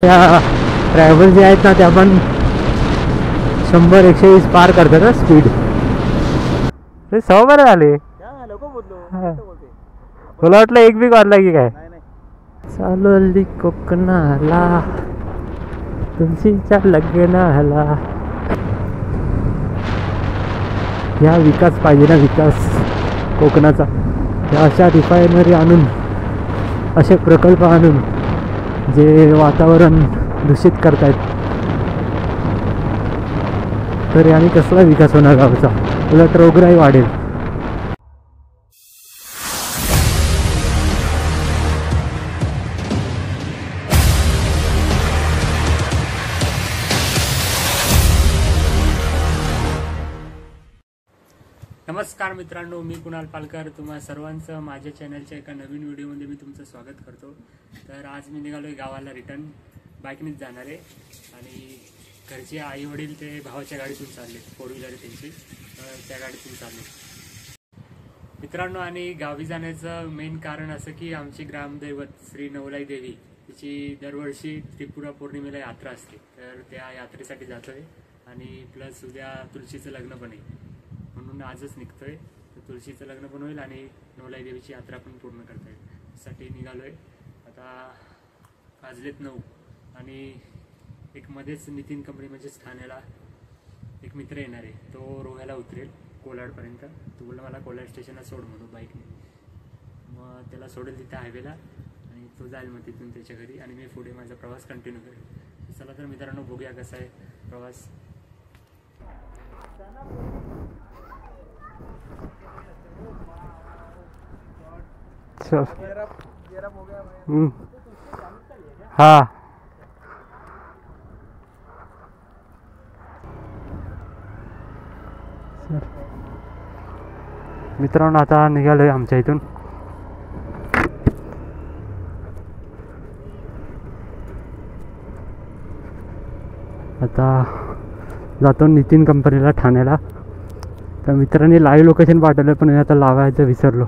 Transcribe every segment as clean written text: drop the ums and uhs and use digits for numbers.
त्या ट्रॅव्हल जे आहेत ना त्या पण 100-120 पार करतात ना स्पीड. ते 100 बरं झाले. मला वाटलं एक बी वाजला की काय. चालू हल्ली कोकणाला तुमच्या लग्नाला. ह्या विकास पाहिजे ना, विकास कोकणाचा. ह्या अशा रिफायनरी आणून, असे प्रकल्प आणून जे वातावरण दूषित करतायत, तर याने कसला विकास होणार गावचा? उलट रोगराई वाढेल. नमस्कार मित्रांनो, मी कुणाल पालकर. तुम्हा सर्वांचं माझ्या चॅनलच्या एका नवीन व्हिडिओमध्ये मी तुमचं स्वागत करतो. तर आज मी निघालो आहे गावाला रिटर्न. बाईकनेच जाणार आहे आणि घरचे आई वडील ते भावाच्या गाडीतून चालले. 4 व्हीलर आहे त्यांची, त्या गाडीतून चालले मित्रांनो. आणि गावी जाण्याचं मेन कारण असं की आमची ग्रामदैवत श्री नवलाई देवी, तिची दरवर्षी त्रिपुरा पौर्णिमेला यात्रा असते. तर त्या यात्रेसाठी जातोय आणि प्लस उद्या तुळशीचं लग्न पण आहे, म्हणून आजच निघतोय. तर तुळशीचं लग्न पण होईल आणि नवलाई देवीची यात्रा पण पूर्ण करता येईल साठी निघालोय. आता वाजलेत 9 आणि एक मध्येच नितीन कंपनी म्हणजेच ठाण्याला एक मित्र येणार आहे. तो रोह्याला उतरेल कोलाडपर्यंत. तो बोलला मला कोलाड स्टेशनला सोड म्हणून बाईकने. मग त्याला सोडेल तिथे हायवेला आणि तो जाईल मग तिथून त्याच्या घरी आणि मी पुढे माझा प्रवास कंटिन्यू करेल. चला तर मित्रांनो, बघूया कसा आहे प्रवास. हाँ मित्रांनो, आता निघालोय आमच्या इथून. आता जातो नितीन कंपनीला ठाण्याला. तर मित्रांनी लाईव्ह लोकेशन पाठवलं पण मी आता लावायचं विसरलो.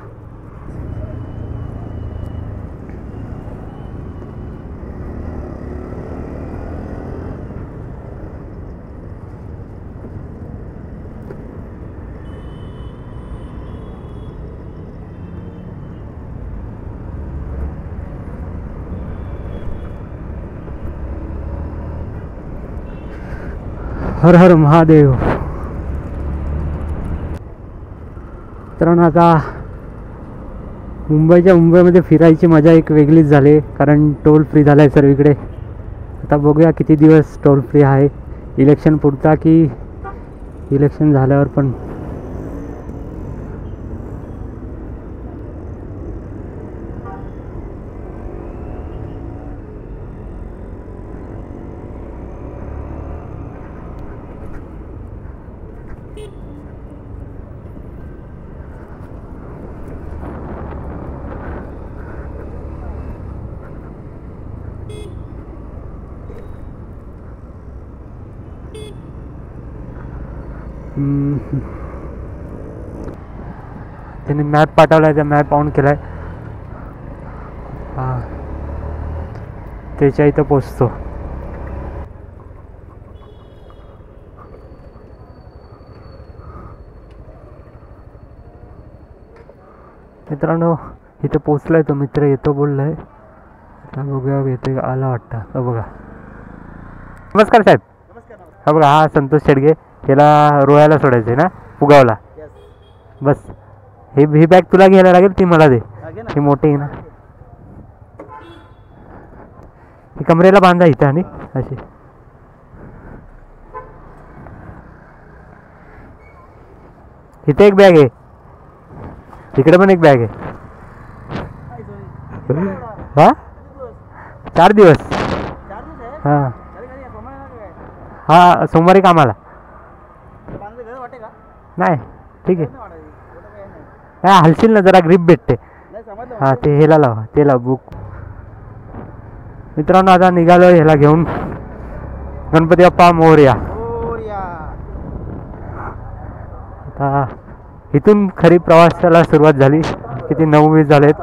हर हर महादेव. तर आता मुंबईमध्ये फिरायची मजा एक वेगळीच झाली, कारण टोल फ्री झाला आहे सर्वीकडे. आता बघूया किती दिवस टोल फ्री आहे, इलेक्शन पुरता की इलेक्शन झाल्यावर पण. त्यांनी मॅप पाठवलाय, त्या मॅप ऑन केलाय. त्याच्या इथं पोचतो. मित्रांनो, इथं पोचलाय तो मित्र, येतो बोललाय. आता बघूया येतोय का. आला वाटतं. बघा. नमस्कार साहेब. हा बघा, हा संतोष शेडगे. त्याला रोह्याला सोडायचं आहे ना, पुगावला. बस ही बॅग तुला घ्यायला लागेल, ती मला दे. ही मोठी आहे ना, ही कमरेला बांधा इथं. आणि अशी इथे एक बॅग आहे, इकडे पण एक बॅग आहे. हा 4 दिवस. हां हा, सोमवारी कामाला. नाही ठीक आहे. नाही हलशील ना, जरा ग्रीप भेटते. हां ते ह्याला लावा, ते लाव बुक. मित्रांनो, आता निघालो ह्याला घेऊन. गणपती बाप्पा मोरया. आता इथून खरी प्रवासाला सुरुवात झाली. किती 9-20 झालेत.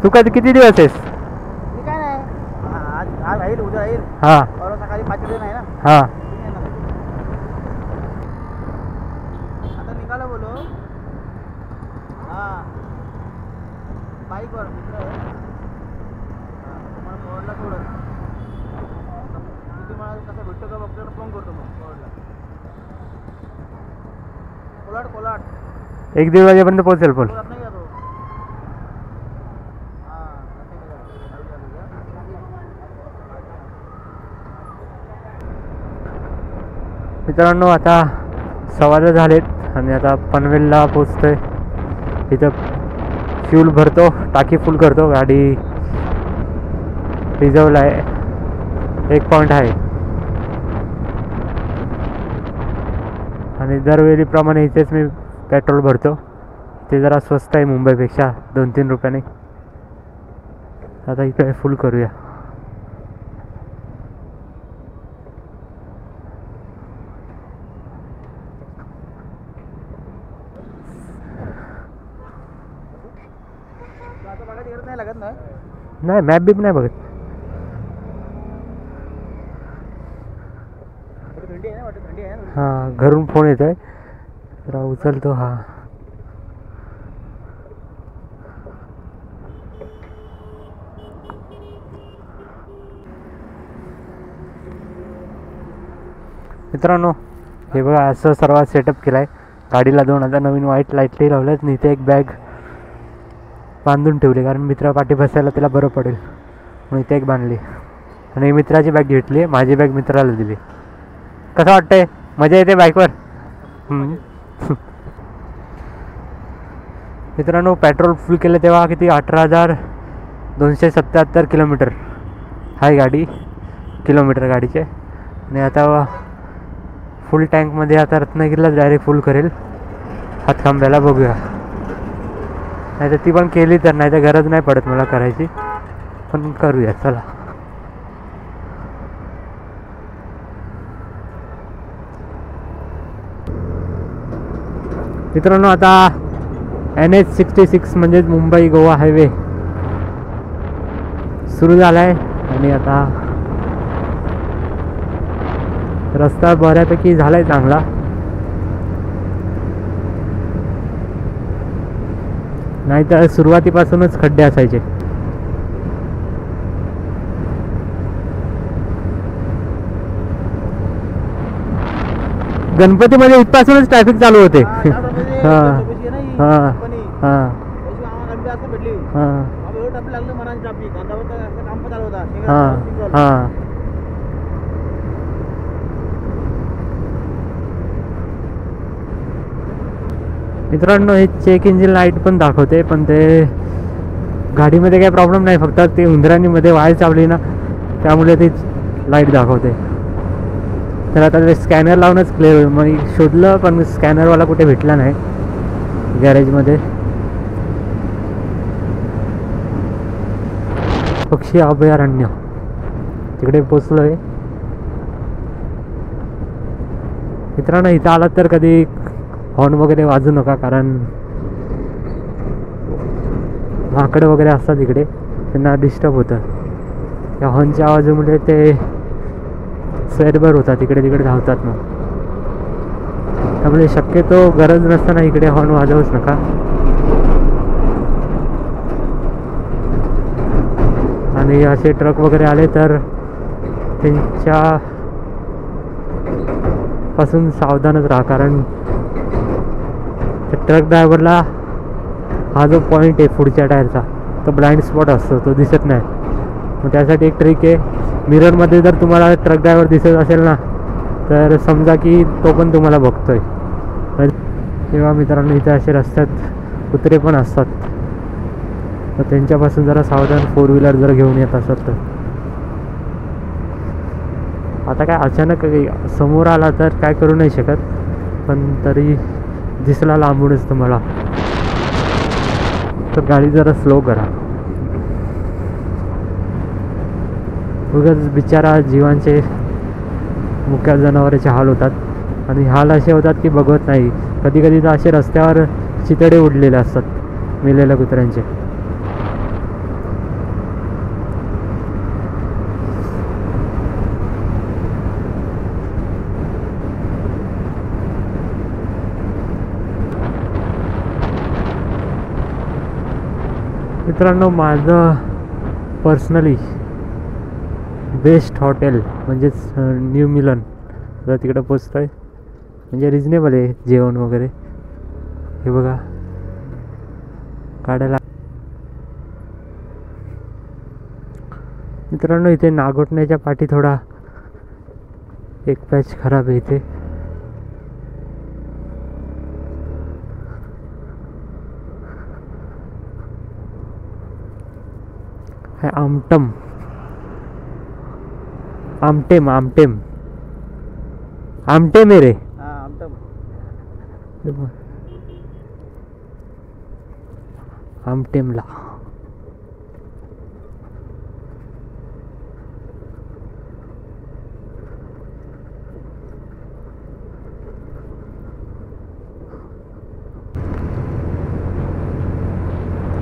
तू कधी किती दिवस आहेस? मी काय नाही, आज राहील, उद्या राहील, हां परवा सकाळी 5 ट्रेन आहे ना. हां आता निघालो बोलो. हां, बाईकवर मित्र आहे. तुम्हाला कोरडला सोडत किती मला कसं भेटतो का बघतो, फोन करतो मग कोरडला. कोलाट 1-1.5 वाजेपर्यंत पोहोचेल पण. कोलाट नाही का तो? हां, मित्रांनो आता 10:15 झालेत आणि आता पनवेलला पोचतोय. इथं फ्यूल भरतो, टाकी फुल करतो. गाडी रिझर्वला आहे, 1 पॉईंट आहे. आणि दरवेळीप्रमाणे इथेच मी पेट्रोल भरतो. ते जरा स्वस्त आहे मुंबईपेक्षा 2-3 रुपयाने. आता इकडे फुल करूया. आता बघायची गरज नाही लागत ना. नाही मॅप बीप नाही बघत. थंडी आहे ना, वाटत थंडी आहे ना. हां घरून फोन येतो आहे, जरा उचलतो. हां मित्रांनो हे बघा असं सर्व सेटअप केला आहे. गाडीला 2 आता नवीन व्हाईट लाईटही लावल्यात आणि इथे एक बॅग बांधून ठेवली, कारण मित्रा पाठी बसायला त्याला बरं पडेल म्हणून इथे एक बांधली. आणि मित्राची बॅग घेतली, माझी बॅग मित्राला दिली. कसं वाटतंय? मजा येते बाईकवर? मित्रांनो पेट्रोल फुल केलं तेव्हा किती 18,277 किलोमीटर आहे गाडी, किलोमीटर गाडीचे. आणि आता फुल टँकमध्ये आता रत्नागिरीला डायरेक्ट फुल करेल हातखांब्याला. बघूया, नाही तर ती पण केली तर, नाही तर गरज नाही पडत मला करायची, पण करूया चला. मित्रांनो आता NH66 म्हणजेच मुंबई गोवा हायवे सुरू झाला आहे. आणि आता रस्ता बऱ्यापैकी झाला आहे चांगला. नाही तर सुरुवातीपासूनच खड्डे असायचे. गणपतीमध्ये इथपासूनच ट्रॅफिक चालू होते. हां हां हां हां हां हां मित्रांनो हे चेक इंजिन लाईट पण दाखवते, पण ते गाडीमध्ये काही प्रॉब्लेम नाही, फक्त ते उंदरांनीमध्ये वायर चावली ना त्यामुळे ती लाईट दाखवते. तर आता ते स्कॅनर लावूनच क्लिअर मग शोधलं, पण स्कॅनरवाला कुठे भेटला नाही गॅरेजमध्ये. पक्षी अभयारण्य तिकडे पोचलो आहे. मित्रांनो इथं आलात तर कधी हॉर्न वगैरे वाजू नका, कारण माकडं वगैरे असतात इकडे, त्यांना डिस्टर्ब होतं. त्या हॉर्नच्या आवाजामुळे ते सैरभर होतात, इकडे तिकडे धावतात. मग त्यामुळे शक्यतो गरज नसताना इकडे हॉर्न वाजवूच नका. आणि असे ट्रक वगैरे आले तर त्यांच्या पासून सावधानच राहा, कारण ट्रक ड्रायव्हरला हा जो पॉईंट आहे पुढच्या टायरचा तो ब्लाइंड स्पॉट असतो, तो दिसत नाही. मग त्यासाठी एक ट्रिक आहे, मिररमध्ये जर तुम्हाला ट्रक ड्रायव्हर दिसत असेल ना तर समजा की तो पण तुम्हाला बघतोय. तेव्हा मित्रांनो इथे असे रस्त्यात कुत्रे पण असतात, तर त्यांच्यापासून जरा सावधान 4 व्हीलर जर घेऊन येत असत तर. आता काय अचानक समोर आला तर काय करू नाही शकत, पण तरी दिसला लांबूनच तुम्हाला तर गाडी जरा स्लो करा. उगाच बिचारा जीवांचे मुक्या जनावरांचे हाल होतात, आणि हाल असे होतात की बघत नाही. कधी कधी तर असे रस्त्यावर चितडे उडलेले असतात मेलेल्या कुत्र्यांचे. मित्रांनो माझं पर्सनली बेस्ट हॉटेल म्हणजेच न्यू मिलन आता तिकडं पोचतो आहे. म्हणजे रिजनेबल आहे जेवण वगैरे. हे बघा काढायला. मित्रांनो इथे नागोठण्याच्या पाठी थोडा एक पॅच खराब आहे इथे. है आमटेम आमटे मेरे हां आमटम. आमटेमला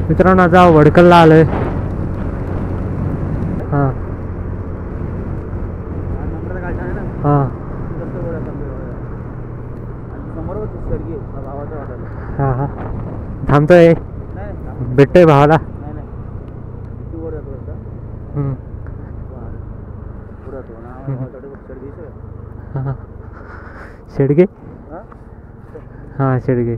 मित्रांनो आता वडकलला आलोय. हां नंबर काढला आहे ना. हां जास्त वर आहे, आणि समोरच शेडगे भावाचं हॉटेल. हां हां थांबतोय. नाही भेटतोय भावाला. नाही नाही किती वर जातो आता. हम्म. पुढं जातो ना शेडगे. हां शेडगे. हां हां शेडगे.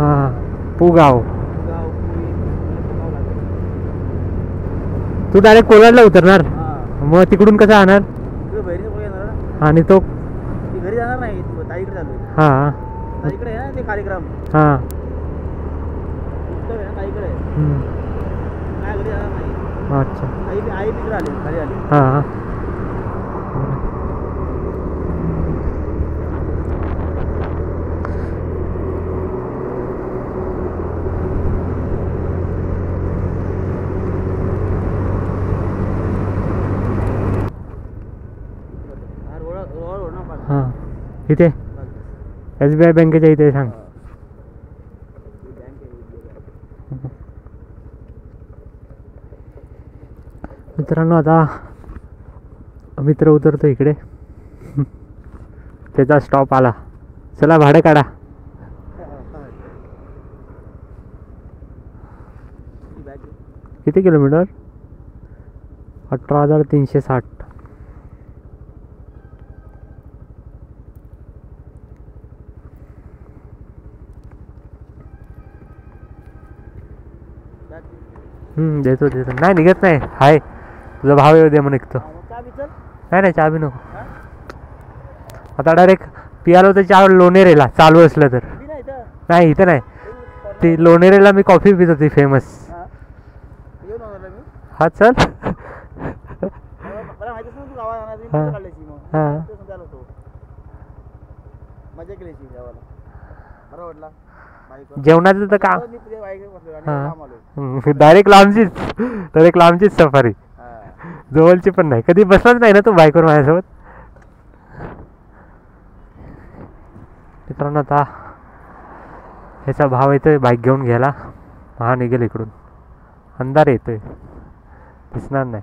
हां पुगाव. तू डायरेक्ट कोलाडला उतरणार मग तिकडून कसं आणणार. आणि तो घरी जाणार नाही ताईकडे चालू आहे. हां ताईकडे आहे ना ते कार्यक्रम. हां ताईकडे आहे. काय घरी जाणार नाही. अच्छा आई तिकडे आली खाली आली. हां हां इथे SBI बँकेच्या इथे सांग. मित्रांनो आता मित्र उतरतो इकडे. त्याचा स्टॉप आला. चला भाडं काढा. किती किलोमीटर. 18,360. देतो नाही निघत नाही. हाय तुझा भाव येऊ दे मग निघतो. नाही चहा बी नको. आता डायरेक्ट पियालो तर चहा लोणेरेला चालू असलं तर. नाही इथं नाही ती लोणेरेला मी कॉफी पित होती फेमस. हा चल. जेवणाचं तर का डायरेक्ट लांबचीच सफारी. जवळची पण नाही. कधी बसलाच नाही ना तू बाईकवर माझ्यासोबत. मित्रांनो आता ह्याचा भाव येतोय बाईक घेऊन घ्यायला. हा निघेल इकडून. अंधार येतोय दिसणार नाही.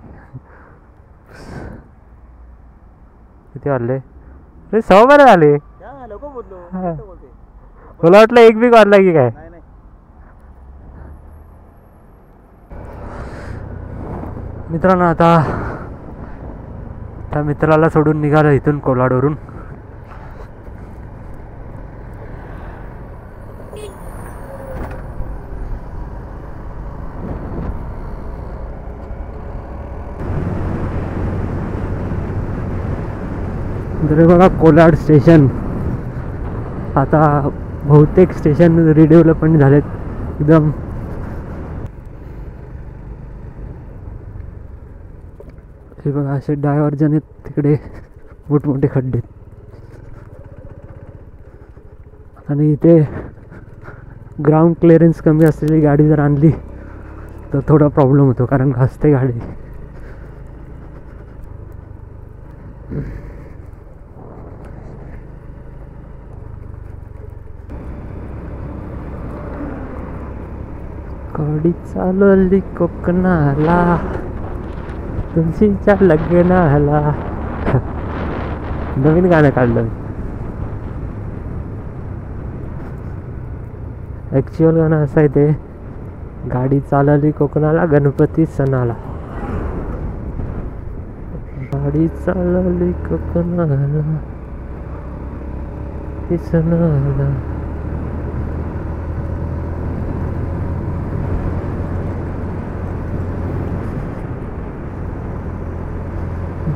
किती वाजले. अरे 12:15 झाले. मला वाटलं एक बी वाजला की काय. मित्रांनो आता त्या मित्राला सोडून निघालो इथून कोलाडवरून. तर बघा कोलाड स्टेशन. आता बहुतेक स्टेशन रिडेव्हलपमेंट झालेत एकदम. हे बघा असे डायव्हर्जन आहेत तिकडे मोठमोठे खड्डे. आणि इथे ग्राउंड क्लिअरन्स कमी असलेली गाडी जर आणली तर थोडा प्रॉब्लेम होतो कारण घासते गाडी. गाडी चालवली कोकणाला तुळशीच्या लग्नाला. नवीन गाणं काढलं मी. ॲक्च्युअल गाणं असं आहे ते, गाडी चालली कोकणाला गणपती सणाला. गाडी चालली कोकणाला सणाला.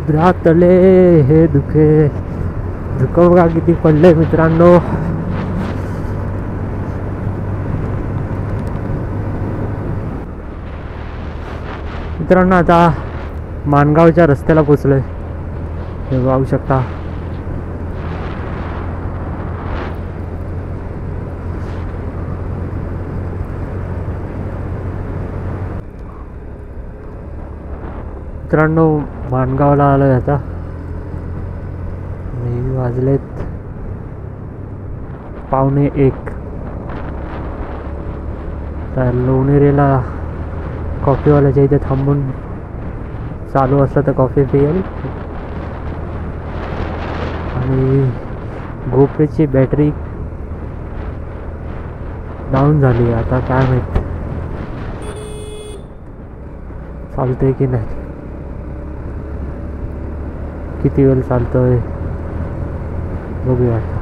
रातले हे दुखे दुःख बघा किती पडले मित्रांनो. मित्रांनो आता माणगावच्या रस्त्याला पोचलोय, हे पाहू शकता. मित्रांनो माणगावला आलोय आता आणि वाजलेत 1:45. तर लोणेरेला कॉफीवाल्याच्या इथे थांबून चालू असलं तर कॉफी पिईल. आणि गोप्रेची बॅटरी डाऊन झाली, आता काय माहित चालतंय की नाही, किती वेळ चालतोय बघूया. आता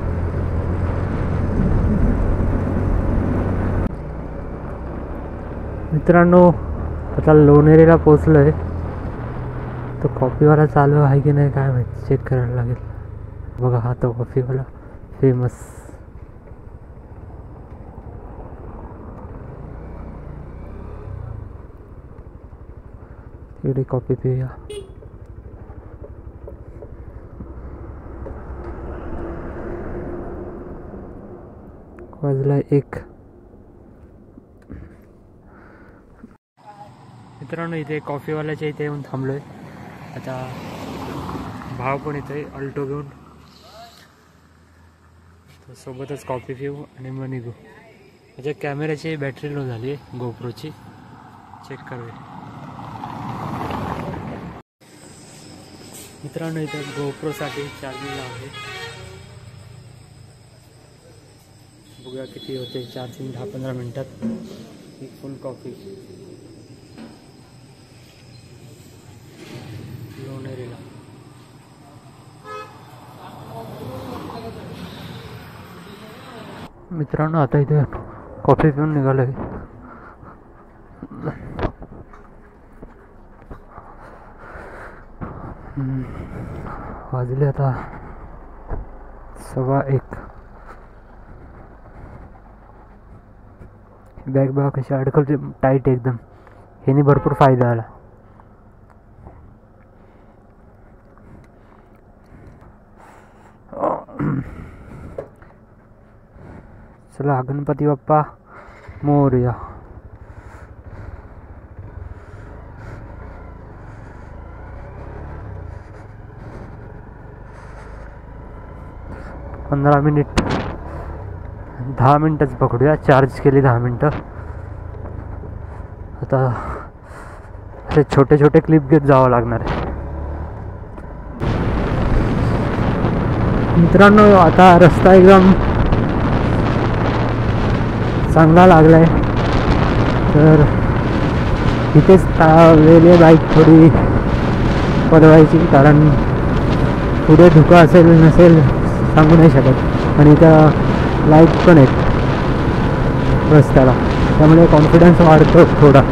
मित्रांनो आता लोणेरेला पोचलोय, तो कॉफीवाला चालू आहे की नाही काय माहिती, चेक करायला लागेल. बघा हा तो कॉफीवाला फेमस. इकडे कॉफी पिऊया. वाजला 1. मित्रांनो इथे कॉफीवाल्याच्या इथे येऊन थांबलोय. आता भाव पण येतोय अल्टो घेऊन, तर सोबतच कॉफी पिऊ आणि मग निघू. माझ्या कॅमेऱ्याची बॅटरी लो झाली आहे गोप्रोची, चेक करूया. मित्रांनो इथे गोप्रोसाठी चार्जिंग लावले, बघूया किती होते चार्जिंग. 10-15 मिनिटात ही फुल कॉफी लोणेरेला. मित्रांनो आता इथे कॉफी पिऊन निघालोय. वाजले आता 1:15. बॅग बघा कशी अडकवली टाईट एकदम, ह्याने भरपूर फायदा आला. चला गणपती बाप्पा मोरया. पंधरा मिनिट 10 मिनिटच पकडूया, चार्ज केली 10 मिनिटं. आता असे छोटे छोटे क्लिप घेत जावं लागणार आहे. मित्रांनो आता रस्ता एकदम चांगला लागलाय, तर इथेच वेगळे बाईक थोडी पळवायची, कारण पुढे धुका असेल नसेल सांगू नाही शकत. आणि इथं लाईट पण आहेत रस्त्याला, त्यामुळे कॉन्फिडन्स वाढतो थोडा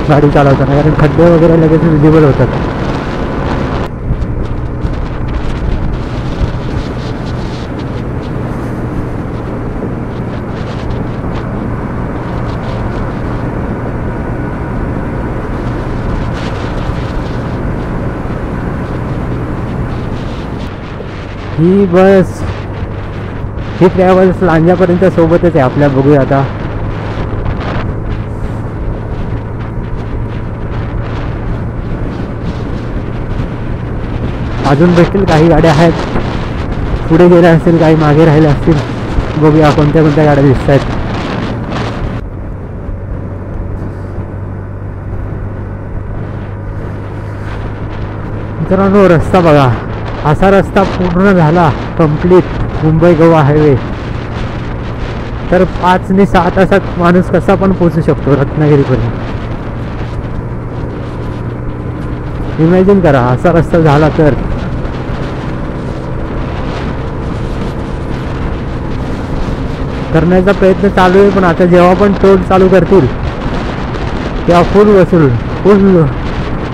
गाडी चालवताना, कारण खड्डे वगैरे लगेच विजिबल होतात. ही बस ही ट्रॅव्हल्स लांजापर्यंत सोबतच आहे आपल्या, बघूया आता. अजून भेटतील, काही गाड्या आहेत पुढे गेल्या असतील, काही मागे राहिल्या असतील. बघूया कोणत्या कोणत्या गाड्या दिसत आहेत. मित्रांनो रस्ता बघा असा रस्ता पूर्ण झाला कंप्लीट मुंबई गोवा हायवे तर 5 ते 6 तासात माणूस कसा पण पोचू शकतो रत्नागिरीपर्यंत. इमॅजिन करा असा रस्ता झाला तर. करण्याचा प्रयत्न चालू आहे, पण आता जेव्हा पण टोल चालू करतील तेव्हा फुल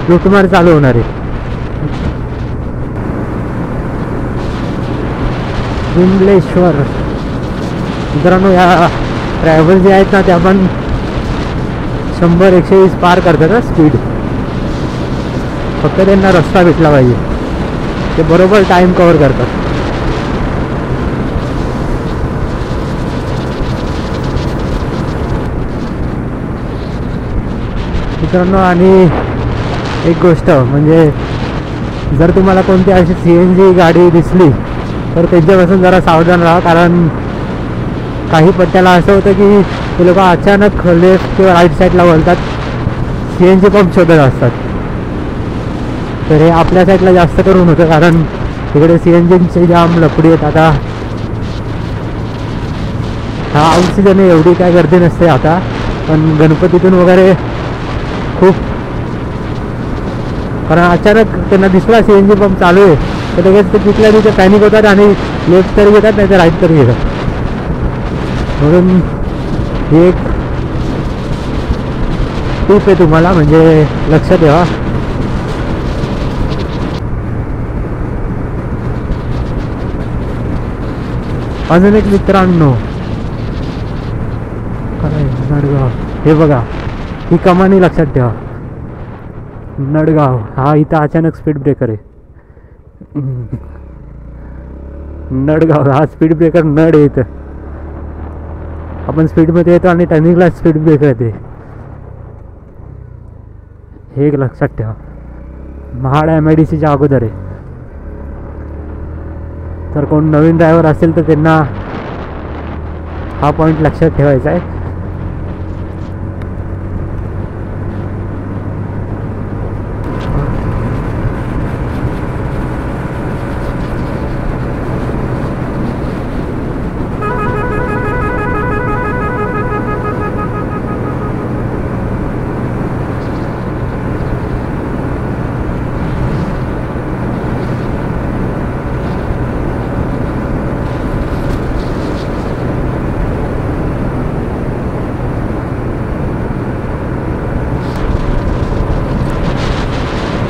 लुटमार चालू होणार आहे. विमलेश्वर मित्रांनो, या ड्रायव्हर जे आहेत ना ते आपण 100-120 पार करतात ना स्पीड. फक्त त्यांना रस्ता भेटला पाहिजे, ते बरोबर टाइम कव्हर करतात. मित्रांनो, आणि एक गोष्ट म्हणजे जर तुम्हाला कोणती अशी CNG गाडी दिसली तर त्यांच्यापासून जरा सावधान राहा, कारण काही पट्ट्याला असं होतं की ते लोक अचानक लेफ्ट किंवा राईट साईडला वळतात, CNG पंप शोधत असतात. तर हे आपल्या साईडला जास्त करून होतं, कारण तिकडे CNGचे जाम लपडी आहेत. आता हा आउट सीझन आहे, एवढी काय गर्दी नसते आता, पण गणपतीतून वगैरे खूप, कारण अचानक त्यांना दिसला CNG पंप चालू आहे तर लगेच ते तिथल्या तिथे पॅनिक होतात आणि लेफ्ट तरी घेतात नाही तर राईट तरी घेतात. म्हणून ही एक टिप आहे तुम्हाला, म्हणजे लक्षात ठेवा. अजून एक मित्रांनो, काय नडगाव, हे बघा ही कमानी लक्षात ठेवा. नडगाव हा इथं अचानक स्पीड ब्रेकर आहे. नडगाव हा स्पीड ब्रेकर नड आहे इथं. आपण स्पीडमध्ये येतो आणि टर्निंगला स्पीड ब्रेकर येते, हे एक लक्षात ठेवा. महाड MIDCच्या अगोदर आहे. तर कोण नवीन ड्रायव्हर असेल तर त्यांना हा पॉईंट लक्षात ठेवायचा आहे.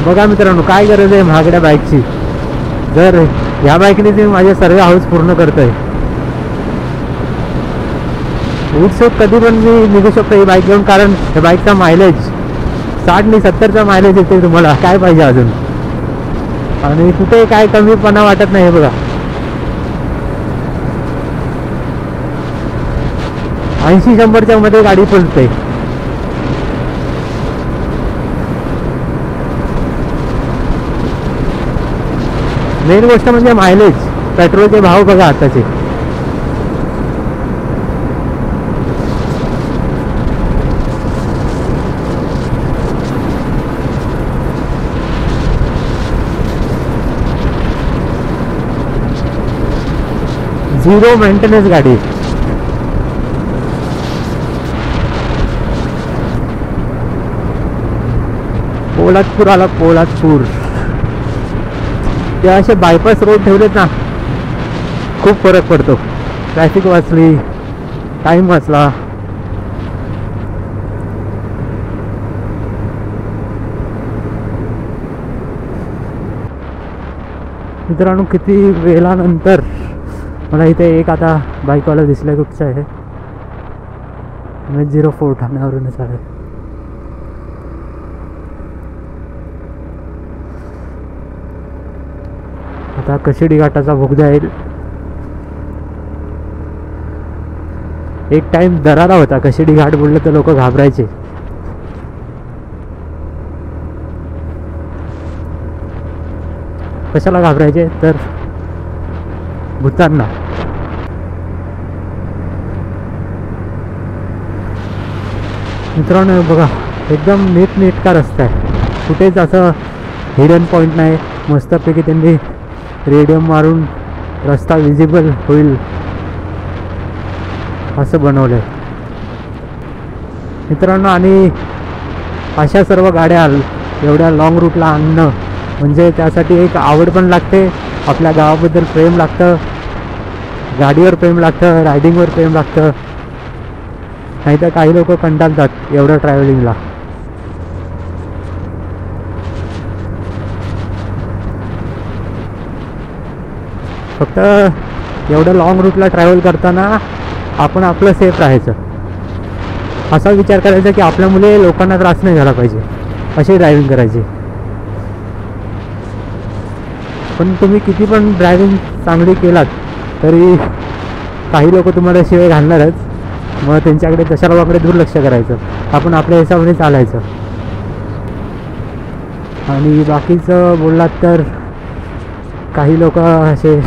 बघा मित्रांनो, काय गरज आहे महागड्या बाईकची. जर ह्या बाईकने मी माझे सर्व हाऊस पूर्ण करतोय. उठसूट कधी पण मी निघू शकतो ही बाईक घेऊन, कारण या बाईकचा मायलेज 60 आणि 70चा मायलेज येते. तुम्हाला काय पाहिजे अजून, आणि कुठे काय कमीपणा वाटत नाही. हे बघा 80-100च्या मध्ये गाडी पळते. मेन गोष्ट म्हणजे मायलेज. पेट्रोलचे भाव बघा आताचे. झिरो मेंटेनन्स गाडी. पोलादपूर आला, पोलादपूर. ते असे बायपास रोड ठेवलेत ना, खूप फरक पडतो. ट्रॅफिक वाचली, टाइम वाचला. मित्रांनो, किती वेळानंतर मला इथे एक आता बाईकवाला दिसलाय. कुठचा आहे? MH04 ठाण्यावरूनच आहे. आता कशिडी घाटाचा बोगदा येईल. एक टाइम दरारा होता, कशिडी घाट बोलले तर लोक घाबरायचे. कशाला घाबरायचे तर भूतांना. मित्रांनो बघा, एकदम नीटनेटका रस्ता आहे. कुठेच असं हिडन पॉईंट नाही. मस्तपैकी त्यांनी रेडियम मारून रस्ता विजिबल होईल असं बनवलं आहे मित्रांनो. आणि अशा सर्व गाड्या एवढ्या लाँग रूटला आणणं म्हणजे त्यासाठी एक आवड पण लागते, आपल्या गावाबद्दल प्रेम लागतं, गाडीवर प्रेम लागतं, रायडिंगवर प्रेम लागतं. नाही तर काही लोक कंटाळतात एवढं ट्रॅव्हलिंगला. फक्त एवढं लाँग रूटला ट्रॅव्हल करताना आपण आपलं सेफ राहायचं, असा विचार करायचा की आपल्यामुळे लोकांना त्रास नाही झाला पाहिजे, अशी ड्रायव्हिंग करायची. पण तुम्ही किती पण ड्रायव्हिंग चांगली केलात तरी काही लोक तुम्हाला शिवाय घालणारच. मग त्यांच्याकडे तशा लोकांकडे दुर्लक्ष करायचं, आपण आपल्या हिशोबाने चालायचं. आणि बाकीचं बोललात तर काही लोक असे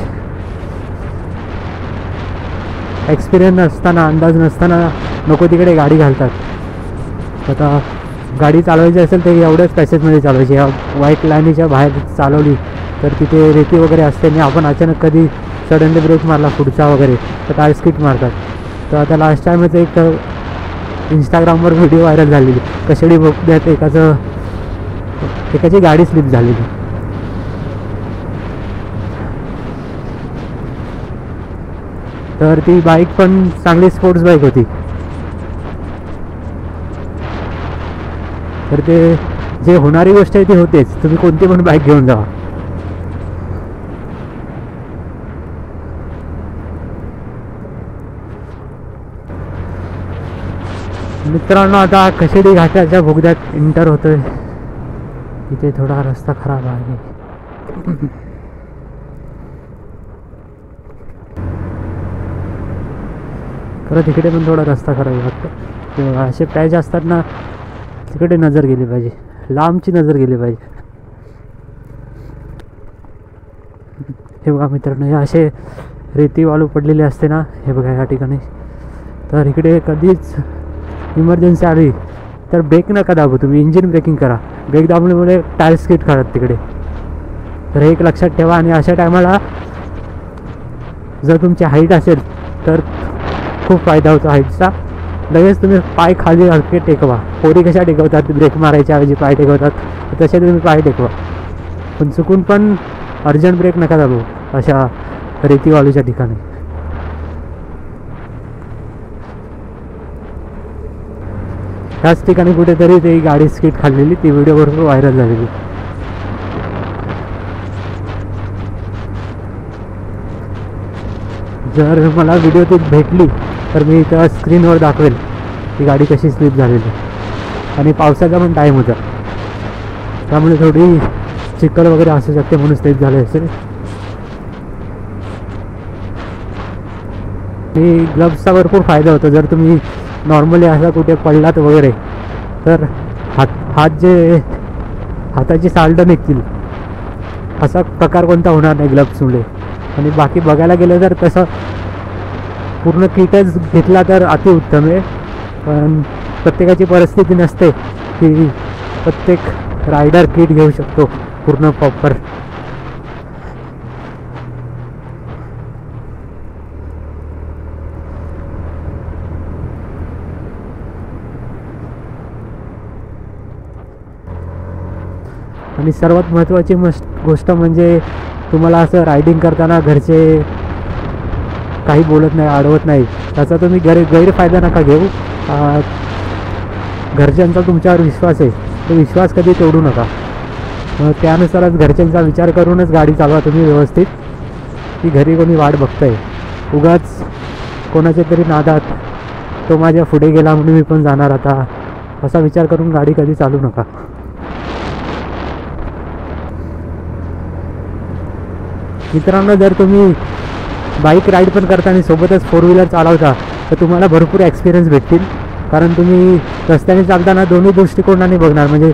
एक्सपिरियन्स नसताना, अंदाज नसताना नको तिकडे गाडी घालतात. आता गाडी चालवायची असेल तर एवढ्याच पॅसेजमध्ये चालवायची. या व्हाईट लाईनीच्या बाहेर चालवली तर तिथे रेती वगैरे असते आणि आपण अचानक कधी सडनली ब्रेक मारला पुढचा वगैरे तर टायर स्किट मारतात. तर आता लास्ट टाईमच एक इंस्टाग्रामवर व्हिडिओ व्हायरल झालेली, कशेडी बोगद्यात एकाची गाडी स्लिप झालेली. तर ती बाईक पण चांगली स्पोर्ट्स बाईक होती. तर ते जे होणारी गोष्ट आहे ती होतेच, तुम्ही कोणती पण बाईक घेऊन जावा. मित्रांनो आता कशेडी घाटाच्या बोगद्यात एंटर होतोय. इथे थोडा रस्ता खराब आहे. खरं तिकडे पण थोडा रस्ता खराब वाटतं. असे पॅच असतात ना तिकडे नजर गेली पाहिजे, लांबची नजर गेली पाहिजे. हे बघा मित्रांनो, हे असे रेती वाळू पडलेले असते ना, हे बघा या ठिकाणी. तर इकडे कधीच इमर्जन्सी आली तर ब्रेक नका दाबू, तुम्ही इंजिन ब्रेकिंग करा. ब्रेक दाबल्यामुळे टायर स्किट करतात तिकडे. तर हे एक लक्षात ठेवा. आणि अशा टायमाला जर तुमची हाईट असेल तर खूप फायदा होतो हाईटचा. लगेच तुम्ही पाय खाली हलके टेकवा. पोरी कशा टेकवतात ब्रेक मारायच्या ऐवजी पाय टेकवतात, तसे तुम्ही पाय टेकवा. पण चुकून पण अर्जंट ब्रेक नका दाबू अशा रेतीवाळूच्या ठिकाणी. त्याच ठिकाणी कुठेतरी ती गाडी स्किट खाल्लेली, ती व्हिडिओ भरपूर व्हायरल झालेली. जर मला व्हिडिओ ती भेटली तर मी इथं स्क्रीनवर दाखवेल ती गाडी कशी स्लिप झालेली. आणि पावसाचा पण टाईम होता त्यामुळे थोडी चिखल वगैरे असू शकते म्हणून स्लिप झाले असेल. आणि ग्लव्सचा भरपूर फायदा होतो. जर तुम्ही नॉर्मली असा कुठे पडलात वगैरे तर हाताची साल्टं निघतील, असा प्रकार कोणता होणार नाही ग्लव्समुळे. आणि बाकी बघायला गेलं तर तसं पूर्ण किटच घेतला तर अतिउत्तम आहे. पण प्रत्येकाची परिस्थिती नसते की प्रत्येक रायडर किट घेऊ शकतो पूर्ण प्रॉपर. आणि सर्वात महत्त्वाची गोष्ट म्हणजे तुम्हाला असं रायडिंग करताना घरचे काही बोलत नाही, अडवत नाही, त्याचा तुम्ही गैरफायदा नका घेऊ. घरच्यांचा तुमच्यावर विश्वास आहे, तो विश्वास कधी तोडू नका. त्यानुसारच घरच्यांचा विचार करूनच गाडी चालवा तुम्ही व्यवस्थित, की घरी कोणी वाट बघतंय. उगाच कोणाच्या तरी नादात तो माझ्या पुढे गेला म्हणून मी पण जाणार आता, असा विचार करून गाडी कधी चालू नका. मित्रांनो, जर तुम्ही बाईक राईड पण करता आणि सोबतच 4 व्हीलर चालवता तर तुम्हाला भरपूर एक्सपिरियन्स भेटतील. कारण तुम्ही रस्त्याने चालताना दोन्ही दृष्टिकोनाने बघणार, म्हणजे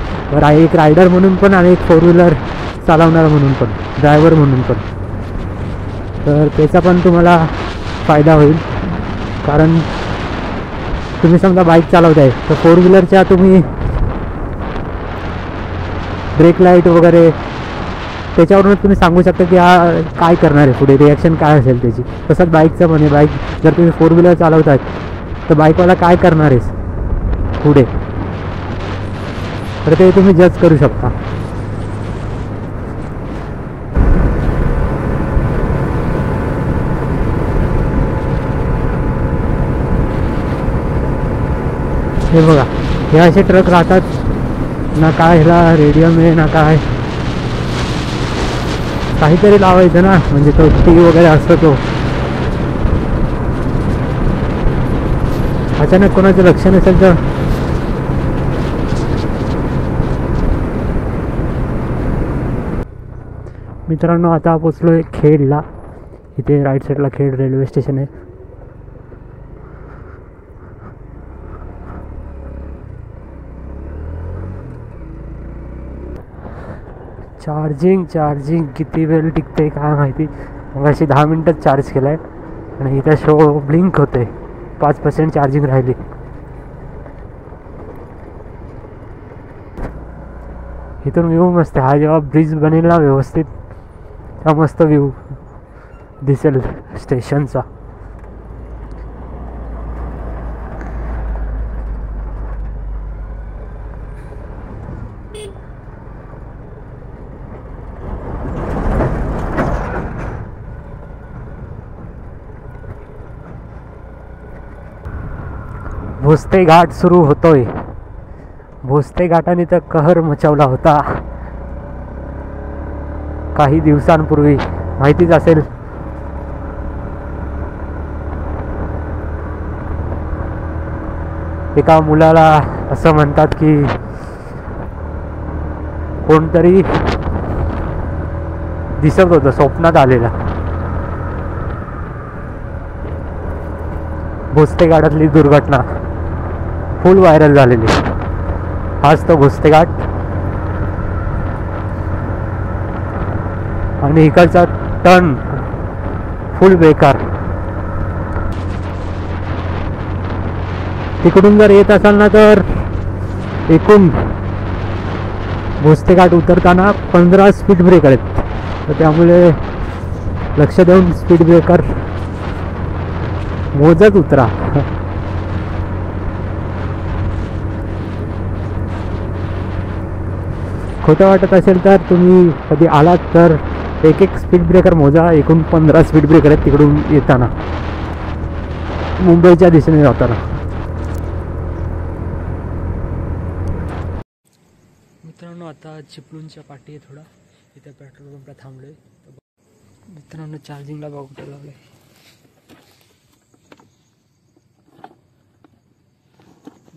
एक रायडर म्हणून पण आणि एक 4 व्हीलर चालवणार म्हणून पण, ड्रायव्हर म्हणून पण. तर त्याचा पण तुम्हाला फायदा होईल. कारण तुम्ही समजा बाईक चालवताय तर 4 व्हीलरच्या तुम्ही ब्रेक लाईट वगैरे त्याच्यावरूनच तुम्ही सांगू शकता की हा काय करणार आहे पुढे, रिॲक्शन काय असेल त्याची. तसंच बाईकचं पण आहे. बाईक जर तुम्ही 4 व्हीलर चालवताय तर बाईकवाला काय करणार आहेस पुढे, तर ते तुम्ही जज करू शकता. हे बघा, हे असे ट्रक राहतात ना, काय ह्याला रेडियम आहे ना काय, काहीतरी लावायचं ना, म्हणजे तो टी वगैरे असतो तो. अचानक कोणाचं लक्ष नसेल तर मित्रांनो आता पोचलो आहे खेडला. इथे राईट साईडला खेड रेल्वे स्टेशन आहे. चार्जिंग किती वेळ टिकते काय माहिती. मग अशी 10 मिनटं चार्ज केला आहे आणि इथं शो ब्लिंक होते, 5% चार्जिंग राहिली. इथून व्ह्यू मस्त आहे. हा जेव्हा ब्रिज बनेल ना व्यवस्थित, हा मस्त व्ह्यू दिसेल स्टेशनचा. भोसते घाट सुरू होतोय. भोसते घाटाने तर कहर मचावला होता काही दिवसांपूर्वी, माहितीच असेल. एका मुलाला असं म्हणतात की कोणतरी दिसत होतं स्वप्नात आलेला. भोसते घाटातली दुर्घटना फुल व्हायरल झालेली. हाच तो भोसते घाट आणि इकडचा टर्न फुल बेकार. तिकडून जर येत असाल ना तर एकूण भोसते घाट उतरताना 15 स्पीड ब्रेकर आहेत, तर त्यामुळे लक्ष देऊन स्पीड ब्रेकर मोजत उतरा. खोटं वाटत असेल तर तुम्ही कधी आलात तर एक स्पीड ब्रेकर मोजा. एकूण 15 स्पीड ब्रेकर आहेत तिकडून येताना, मुंबईच्या दिशेने जाताना. मित्रांनो आता चिपळूणच्या पाठी आहे थोडा, इथे पेट्रोल पंपला थांबलोय. मित्रांनो चार्जिंगला बघू लावलंय.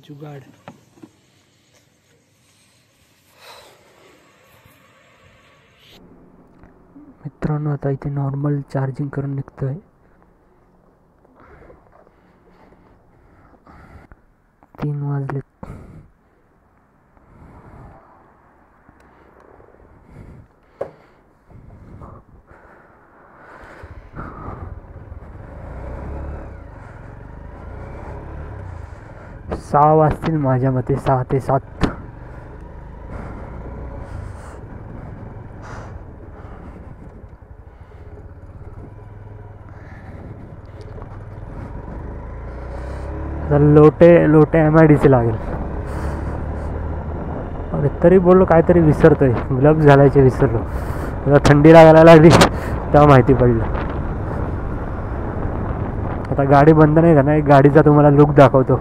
जुगाड. मित्रांनो आता इथे नॉर्मल चार्जिंग करून निघतोय. 3 वाजले. सहा वाजतील माझ्या मते, 6 ते 7. लोटे MIDC लागेल. अरे तरी बोललो काहीतरी विसरतोय, ग्लव्स घालायचे विसरलो. आता थंडी लागायला लागली तेव्हा माहिती पडलं. आता गाडी बंद नाही का, नाही गाडीचा तुम्हाला लुक दाखवतो.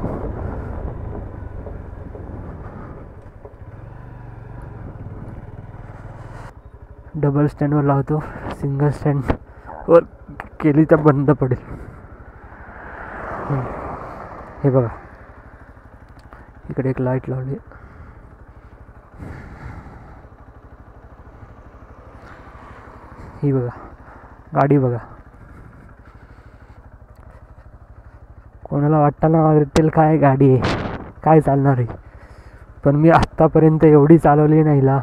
डबल स्टँडवर लावतो, सिंगल स्टँडवर केली तर बंद पडेल. हे बघा इकडे एक लाईट लावली. ही बघा गाडी बघा. कोणाला वाटतं ना वाटेल काय गाडी आहे, काय चालणार आहे, पण मी आत्तापर्यंत एवढी चालवली नाही ला.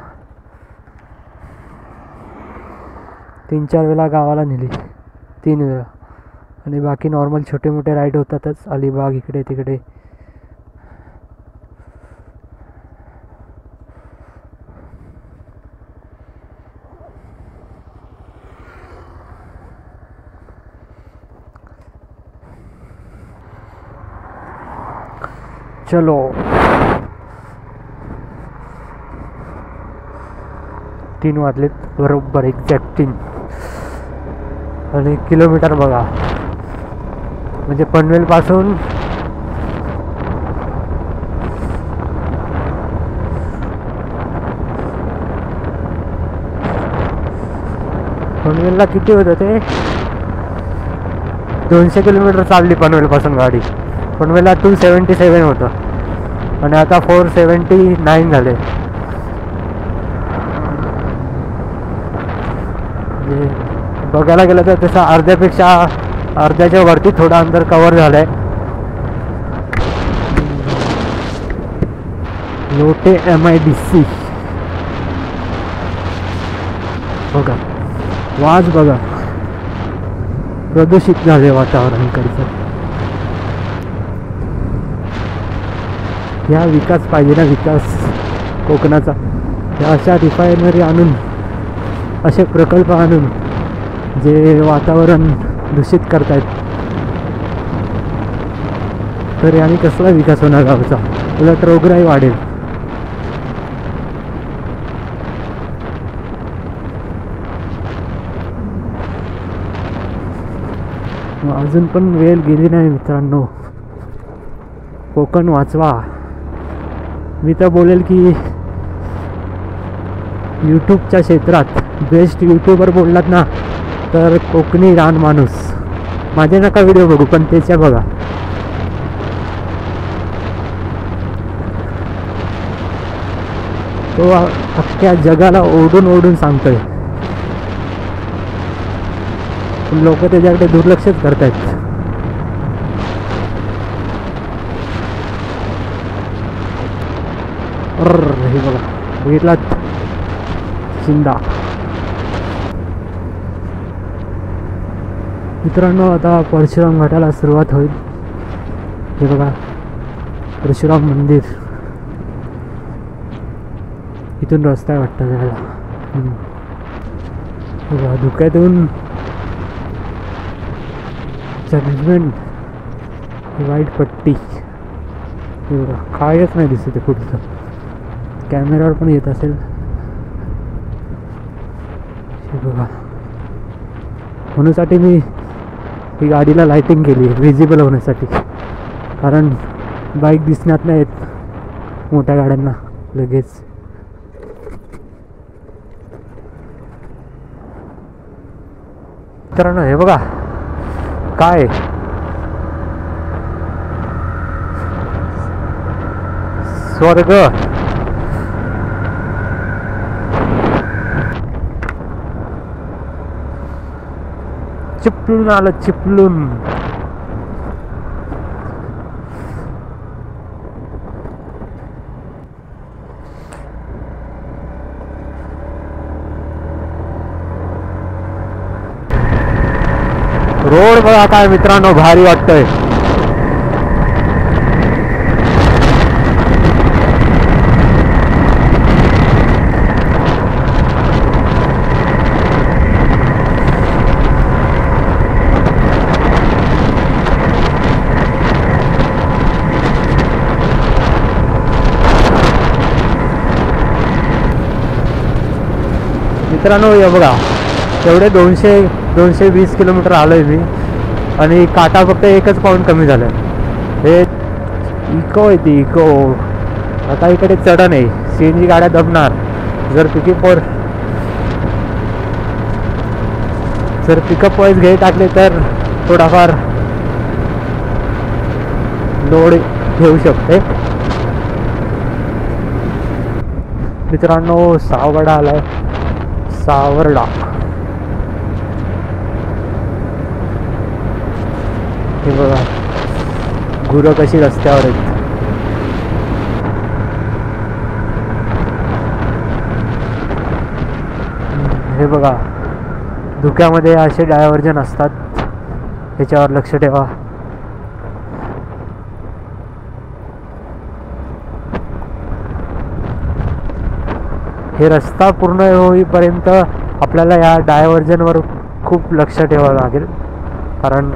3-4 वेळा गावाला नेली, 3 वेळा. आणि बाकी नॉर्मल छोटे मोठे राईड होतातच, अलिबाग इकडे तिकडे. चलो तीन वाजलेत बरोबर एक्झॅक्ट 3 आणि किलोमीटर बघा म्हणजे पनवेलपासून पनवेलला किती होतं ते 200 किलोमीटर चालली पनवेलपासून गाडी. पनवेलला 277 होतं आणि आता 479 झाले. बघायला गेलं तर तसं अर्ध्याच्या वरती थोडं अंतर कव्हर झालंय. लोटे MIDC बघा वाज बघा प्रदूषित झाले वातावरण इकडचं. या विकास पाहिजे ना विकास कोकणाचा. या अशा रिफायनरी आणून असे प्रकल्प आणून जे वातावरण दूषित करतायत तर याने कसला विकास होणार गावचा. उलट रोगराई वाढेल. अजून पण वेळ गेली नाही मित्रांनो. कोकण वाचवा. मी तर बोलेल की यूट्यूबच्या क्षेत्रात बेस्ट यूट्यूबर बोललात ना तर कोकणी रान माणूस. माझे नका व्हिडिओ बघू पण त्याच्या बघा. तो अख्ख्या जगाला ओढून ओढून सांगतोय. लोक त्याच्याकडे दुर्लक्षच करतायत. हे बघा बघितलात शिंदा. मित्रांनो आता परशुराम घाटाला सुरुवात होईल. हे बघा परशुराम मंदिर. इथून रस्ता आहे वाटतं जायला. बघा धुक्यातून जजमेंट वाईट पट्टी. हे बघा कायच नाही दिसत ते पुढचं. कॅमेऱ्यावर पण येत असेल. हे बघा म्हणूनसाठी मी ही गाडीला लाइटिंग केली विजिबल होण्यासाठी. कारण बाईक दिसण्यात नाही येत मोठ्या गाड्यांना लगेच. मित्रांनो हे बघा काय स्वर्ग. चिपलून आलं चिपलून. रोड बघा काय मित्रांनो भारी वाटतंय. मित्रांनो हे बघा तेवढे 220 किलोमीटर आलोय मी आणि काटा फक्त एकच पाऊंड कमी झालं. हे इको आहे ती इको. आता इकडे चढण आहे. CNG गाड्या दबणार. जर पिकअप वाईज घे टाकले तर थोडाफार लोड घेऊ शकते. मित्रांनो सावरडा आलाय. सावरडा हे बघा गुरं कशी रस्त्यावर आहेत. हे बघा धुक्यामध्ये असे डायव्हर्जन असतात. ह्याच्यावर लक्ष ठेवा. हे रस्ता पूर्ण होईपर्यंत आपल्याला या डायव्हर्जनवर खूप लक्ष ठेवावं लागेल. कारण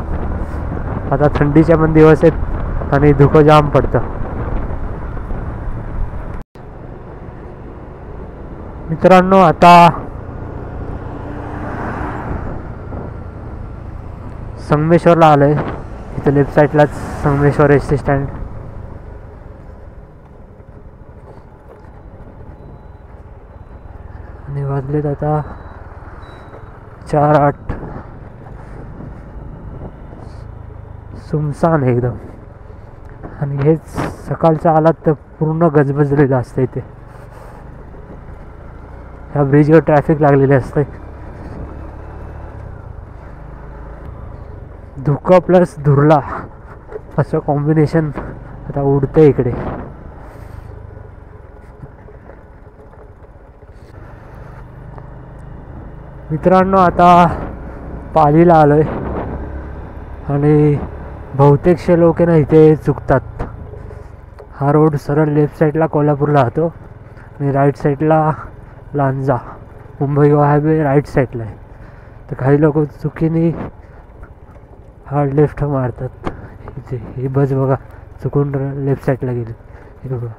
आता थंडीचे पण दिवस आहेत आणि धुकं जाम पडतं. मित्रांनो आता संगमेश्वरला आलोय. इथे लेफ्ट साईडलाच संगमेश्वर एस टी स्टँड. आणि वाजलेत आता 4:08. सुमसान एकदम. आणि हेच सकाळचं आलात तर पूर्ण गजबजलेलं असतं इथे. ह्या ब्रिजवर ट्रॅफिक लागलेले असते. धुकं प्लस धुरला असं कॉम्बिनेशन आता उडतंय इकडे. मित्रांनो आता पालीला आलोय आणि बहुतेकशे लोक ना इथे चुकतात. हा रोड सरळ लेफ्ट साईडला कोल्हापूरला राहतो आणि राईट साईडला लांजा मुंबई गोवा हायवे राईट साईडला आहे. तर काही लोक चुकीने हार्ड लेफ्ट मारतात. इथे ही बस बघा चुकून लेफ्ट साईडला गेली. हे बघा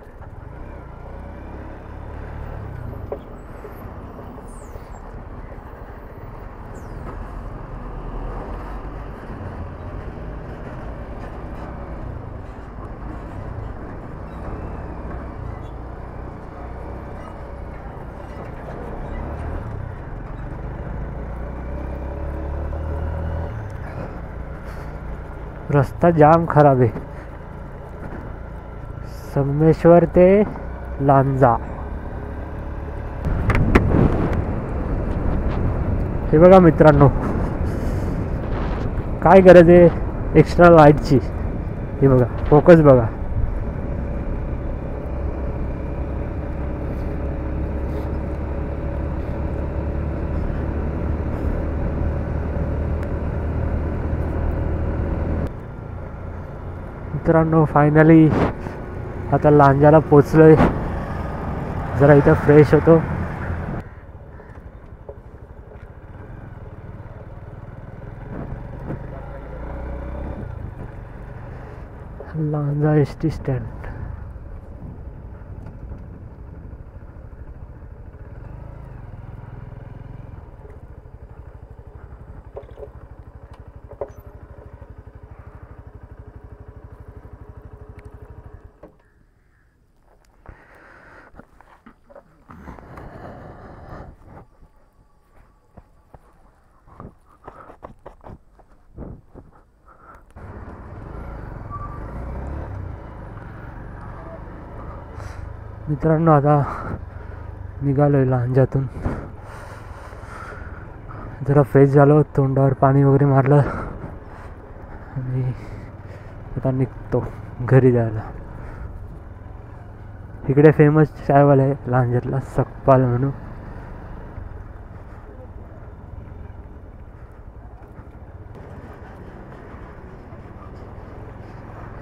रस्ता जाम खराब आहे. संगमेश्वर ते लांजा. हे बघा मित्रांनो काय गरज आहे एक्स्ट्रा लाईटची. हे बघा फोकस बघा. मित्रांनो फायनली आता लांजाला पोचलोय. जरा इथं फ्रेश होतो. Lanja S T stand. मित्रांनो आता निघालोय लांजातून. जरा फ्रेश झालो, तोंडावर पाणी वगैरे मारलं आणि आता निघतो घरी जायला. इकडे फेमस चायवाला आहे लांजातला सकपाल म्हणून.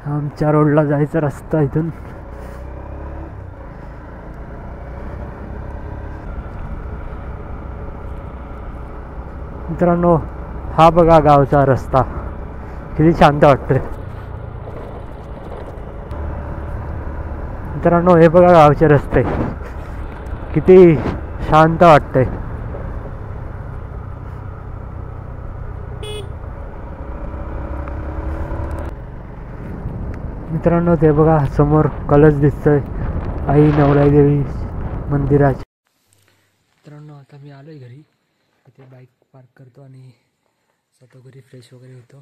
आमच्या रोडला जायचा रस्ता इथून. मित्रांनो हा बघा गावचा रस्ता किती शांत वाटतोय. मित्रांनो हे बघा गावचे रस्ते किती शांत वाटतंय. मित्रांनो ते बघा समोर कलश दिसतोय आई नवलाई देवी मंदिराची. मित्रांनो आता मी आलोय घरी. इथे बाईक पार्क करतो आणि स्वतः घरी फ्रेश वगैरे होतो.